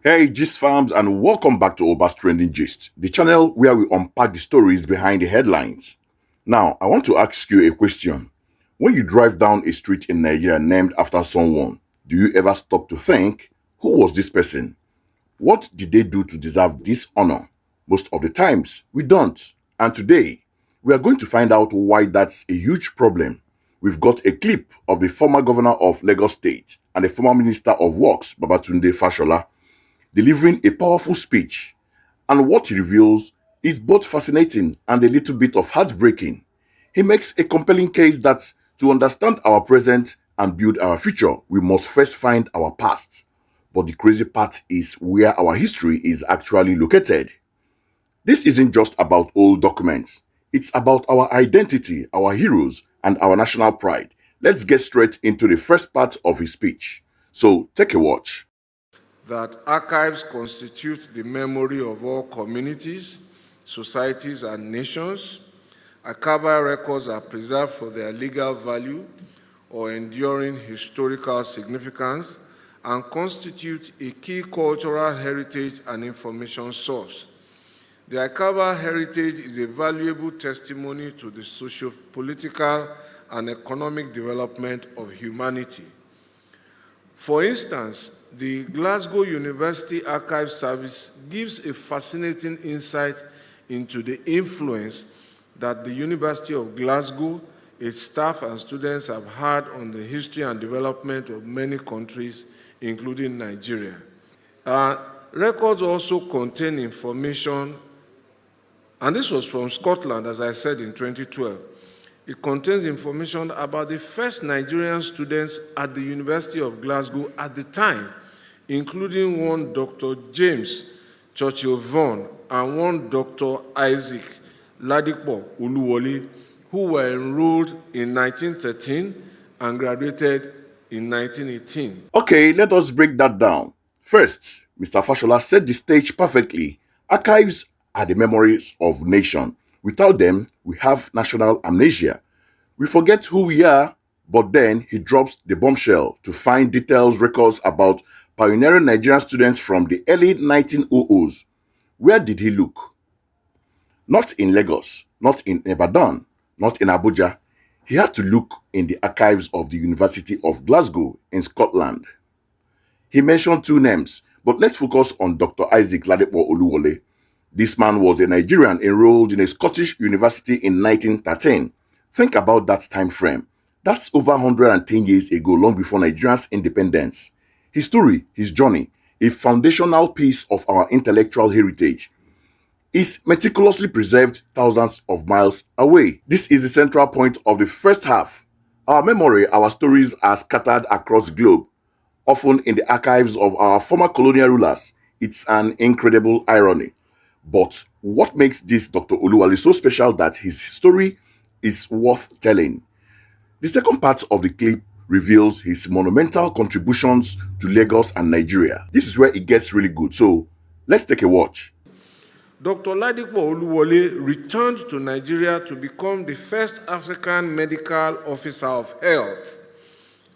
Hey, Gist fams, and welcome back to Oba's Trending Gist, the channel where we unpack the stories behind the headlines. Now, I want to ask you a question. When you drive down a street in Nigeria named after someone, do you ever stop to think, who was this person? What did they do to deserve this honor? Most of the times, we don't. And today, we are going to find out why that's a huge problem. We've got a clip of the former governor of Lagos State and the former minister of Works, Babatunde Fashola, delivering a powerful speech, and what he reveals is both fascinating and a little bit of heartbreaking. He makes a compelling case that to understand our present and build our future, we must first find our past. But the crazy part is where our history is actually located. This isn't just about old documents, it's about our identity, our heroes, and our national pride. Let's get straight into the first part of his speech. So take a watch. That archives constitute the memory of all communities, societies, and nations. Archival records are preserved for their legal value or enduring historical significance and constitute a key cultural heritage and information source. The archival heritage is a valuable testimony to the socio-political and economic development of humanity. For instance, the Glasgow University Archive Service gives a fascinating insight into the influence that the University of Glasgow, its staff and students have had on the history and development of many countries, including Nigeria. Records also contain information, and this was from Scotland, as I said, in 2012. It contains information about the first Nigerian students at the University of Glasgow at the time, including one Dr. James Churchill Vaughan and one Dr. Isaac Ladipo Oluwole, who were enrolled in 1913 and graduated in 1918. Okay, let us break that down. First, Mr. Fashola set the stage perfectly. Archives are the memories of nation. Without them, we have national amnesia. We forget who we are, but then he drops the bombshell to find details records about pioneering Nigerian students from the early 1900s. Where did he look? Not in Lagos, not in Ibadan, not in Abuja. He had to look in the archives of the University of Glasgow in Scotland. He mentioned two names, but let's focus on Dr. Isaac Ladipo Oluwole. This man was a Nigerian enrolled in a Scottish university in 1913. Think about that time frame. That's over 110 years ago, long before Nigeria's independence. His story, his journey, a foundational piece of our intellectual heritage, is meticulously preserved thousands of miles away. This is the central point of the first half. Our memory, our stories are scattered across the globe, often in the archives of our former colonial rulers. It's an incredible irony. But what makes this Dr. Oluwale so special that his story is worth telling? The second part of the clip reveals his monumental contributions to Lagos and Nigeria. This is where it gets really good. So let's take a watch. Dr. Ladipo Oluwole returned to Nigeria to become the first African medical officer of health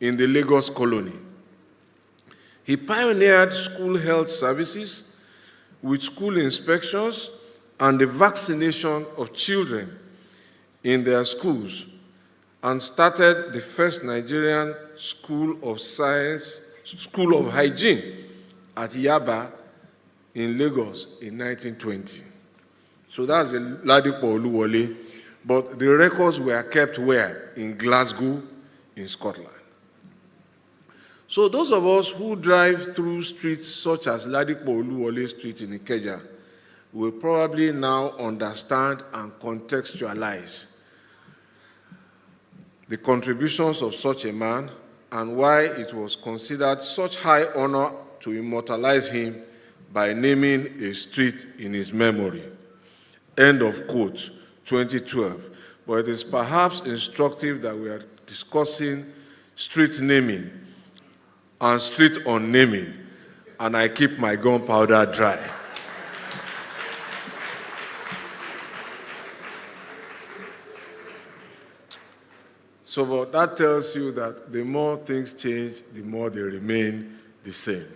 in the Lagos colony. He pioneered school health services with school inspections and the vaccination of children in their schools, and started the first Nigerian School of Science, School of Hygiene at Yaba in Lagos in 1920. So that's the Ladipo Oluwole, but the records were kept where? In Glasgow, in Scotland. So those of us who drive through streets such as Ladipo Oluwole Street in Ikeja will probably now understand and contextualize the contributions of such a man and why it was considered such high honor to immortalize him by naming a street in his memory. End of quote, 2012. But it is perhaps instructive that we are discussing street naming and street unnaming, and I keep my gunpowder dry. So but that tells you that the more things change, the more they remain the same.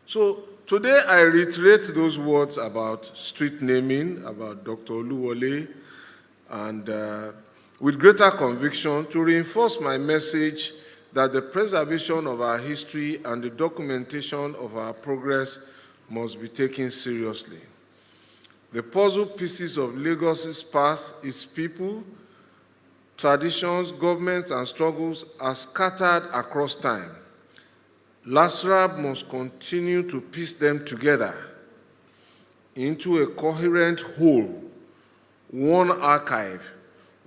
So today I reiterate those words about street naming, about Dr. Oluwole, and with greater conviction to reinforce my message that the preservation of our history and the documentation of our progress must be taken seriously. The puzzle pieces of Lagos's past, its people, traditions, governments, and struggles are scattered across time. LASRAB must continue to piece them together into a coherent whole, one archive,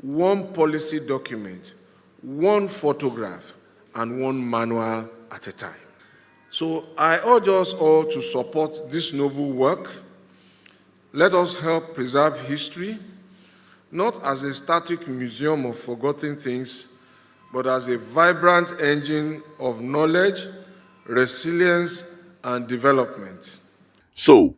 one policy document, one photograph, and one manual at a time. So I urge us all to support this noble work. Let us help preserve history, not as a static museum of forgotten things, but as a vibrant engine of knowledge, resilience, and development. So,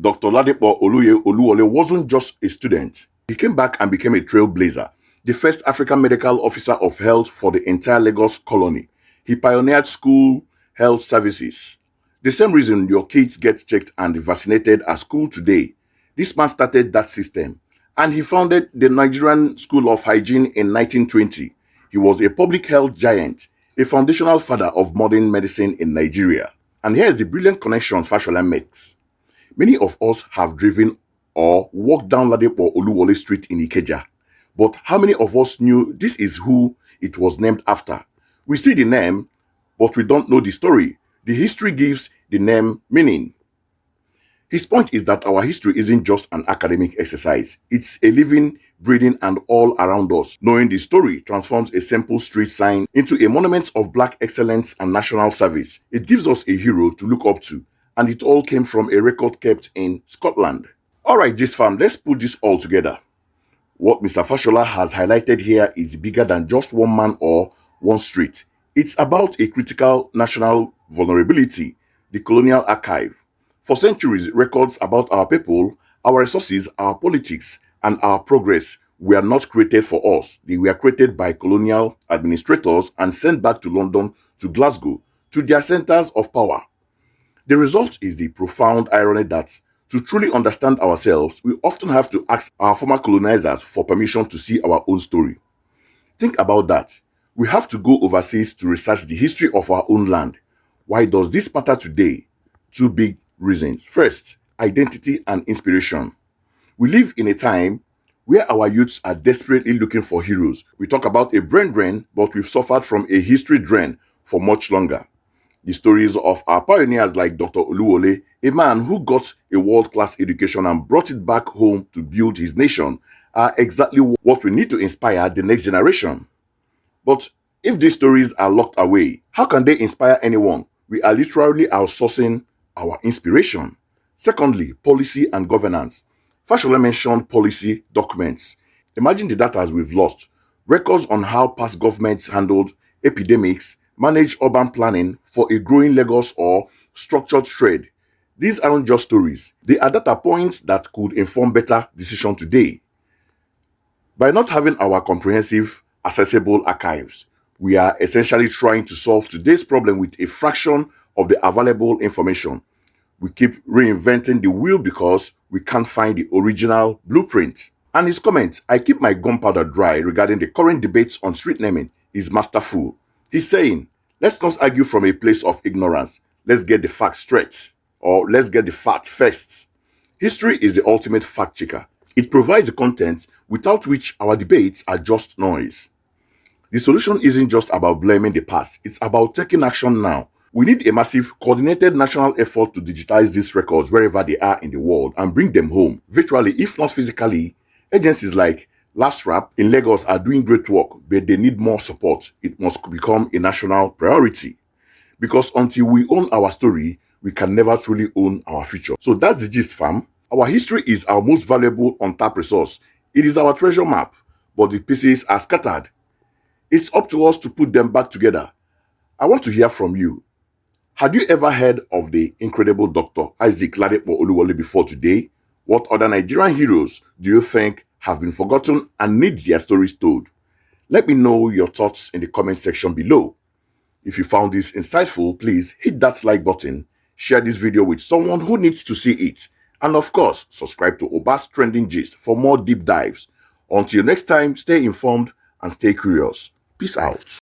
Dr. Ladipo Oluwole wasn't just a student. He came back and became a trailblazer, the first African medical officer of health for the entire Lagos colony. He pioneered school health services. The same reason your kids get checked and vaccinated at school today. This man started that system, and he founded the Nigerian School of Hygiene in 1920. He was a public health giant, a foundational father of modern medicine in Nigeria. And here's the brilliant connection Fashola makes. Many of us have driven or walked down Ladipo Oluwole Street in Ikeja. But how many of us knew this is who it was named after? We see the name, but we don't know the story. The history gives the name meaning. His point is that our history isn't just an academic exercise. It's a living, breathing, and all around us. Knowing the story transforms a simple street sign into a monument of black excellence and national service. It gives us a hero to look up to, and it all came from a record kept in Scotland. Alright, this fam, let's put this all together. What Mr. Fashola has highlighted here is bigger than just one man or one street. It's about a critical national vulnerability, the colonial archive. For centuries, records about our people, our resources, our politics, and our progress were not created for us. They were created by colonial administrators and sent back to London, to Glasgow, to their centers of power. The result is the profound irony that to truly understand ourselves, we often have to ask our former colonizers for permission to see our own story. Think about that. We have to go overseas to research the history of our own land. Why does this matter today? Two big reasons. First, identity and inspiration. We live in a time where our youths are desperately looking for heroes. We talk about a brain drain, but we've suffered from a history drain for much longer. The stories of our pioneers like Dr. Oluwole, a man who got a world-class education and brought it back home to build his nation, are exactly what we need to inspire the next generation. But if these stories are locked away, how can they inspire anyone? We are literally outsourcing our inspiration. Secondly, policy and governance. Fashola mentioned policy documents. Imagine the data we've lost. Records on how past governments handled epidemics, managed urban planning for a growing Lagos or structured trade. These aren't just stories. They are data points that could inform better decisions today. By not having our comprehensive, accessible archives, we are essentially trying to solve today's problem with a fraction of the available information. We keep reinventing the wheel because we can't find the original blueprint. And his comment, I keep my gunpowder dry regarding the current debates on street naming, is masterful. He's saying, let's not argue from a place of ignorance. Let's get the facts straight. Or let's get the fact first. History is the ultimate fact checker. It provides the content without which our debates are just noise. The solution isn't just about blaming the past, it's about taking action now. We need a massive, coordinated national effort to digitize these records wherever they are in the world and bring them home, virtually if not physically. Agencies like LASRAP in Lagos are doing great work, but they need more support. It must become a national priority. Because until we own our story, we can never truly own our future. So that's the gist, fam. Our history is our most valuable untapped resource. It is our treasure map, but the pieces are scattered. It's up to us to put them back together. I want to hear from you. Had you ever heard of the incredible Dr. Isaac Ladipo Oluwole before today? What other Nigerian heroes do you think have been forgotten and need their stories told? Let me know your thoughts in the comment section below. If you found this insightful, please hit that like button, share this video with someone who needs to see it. And of course, subscribe to Oba's Trending Gist for more deep dives. Until next time, stay informed and stay curious. Peace out.